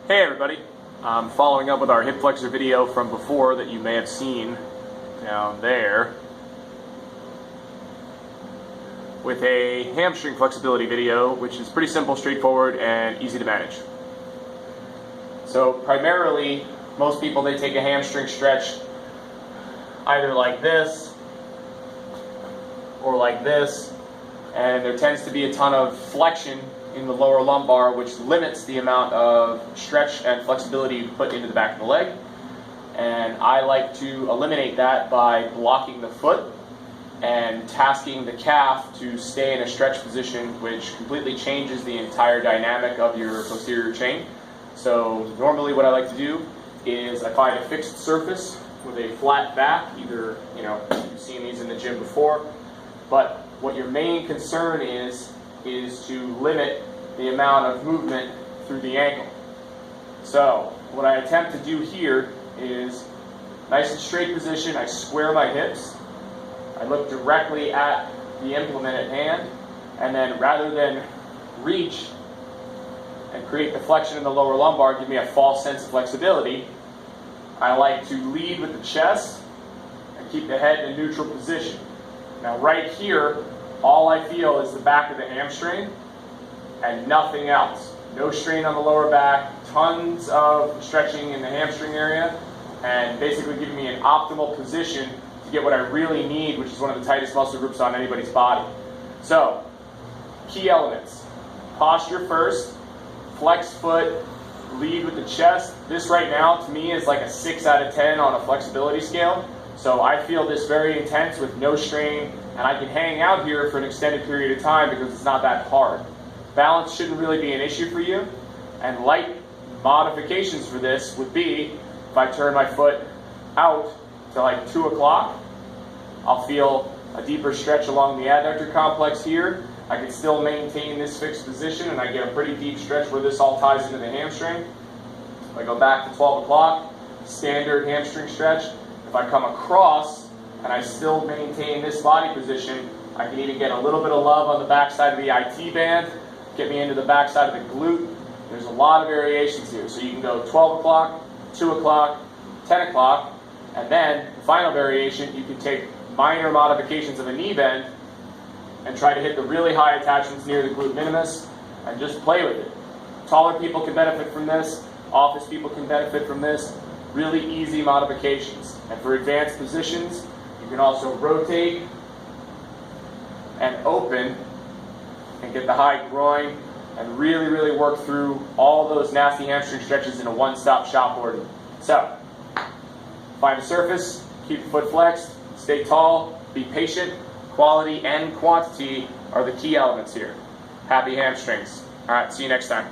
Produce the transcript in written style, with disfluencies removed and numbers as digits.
Hey everybody, I'm following up with our hip flexor video from before that you may have seen down there with a hamstring flexibility video, which is pretty simple, straightforward, and easy to manage. So primarily, most people, they take a hamstring stretch either like this or like this, and there tends to be a ton of flexion in the lower lumbar, which limits the amount of stretch and flexibility you put into the back of the leg. And I like to eliminate that by blocking the foot and tasking the calf to stay in a stretch position, which completely changes the entire dynamic of your posterior chain. So normally what I like to do is I find a fixed surface with a flat back, either, you've seen these in the gym before, but what your main concern is to limit the amount of movement through the ankle. So what I attempt to do here is nice and straight position. I square my hips. I look directly at the implement at hand, and then rather than reach and create the flexion in the lower lumbar, give me a false sense of flexibility, I like to lead with the chest and keep the head in a neutral position. Now right here, all I feel is the back of the hamstring and nothing else. No strain on the lower back, tons of stretching in the hamstring area, and basically giving me an optimal position to get what I really need, which is one of the tightest muscle groups on anybody's body. So, key elements. Posture first, flex foot, lead with the chest. This right now, to me, is like a 6 out of 10 on a flexibility scale. So I feel this very intense with no strain, and I can hang out here for an extended period of time because it's not that hard. Balance shouldn't really be an issue for you, and light modifications for this would be if I turn my foot out to like 2 o'clock, I'll feel a deeper stretch along the adductor complex here. I can still maintain this fixed position and I get a pretty deep stretch where this all ties into the hamstring. If I go back to 12 o'clock, standard hamstring stretch. If I come across and I still maintain this body position, I can even get a little bit of love on the backside of the IT band, get me into the backside of the glute. There's a lot of variations here. So you can go 12 o'clock, 2 o'clock, 10 o'clock, and then the final variation, you can take minor modifications of a knee bend and try to hit the really high attachments near the glute minimus and just play with it. Taller people can benefit from this. Office people can benefit from this. Really easy modifications. And for advanced positions, you can also rotate and open and get the high groin and really work through all those nasty hamstring stretches in a one-stop shop order. So, find a surface, keep the foot flexed, stay tall, be patient. Quality and quantity are the key elements here. Happy hamstrings. All right, see you next time.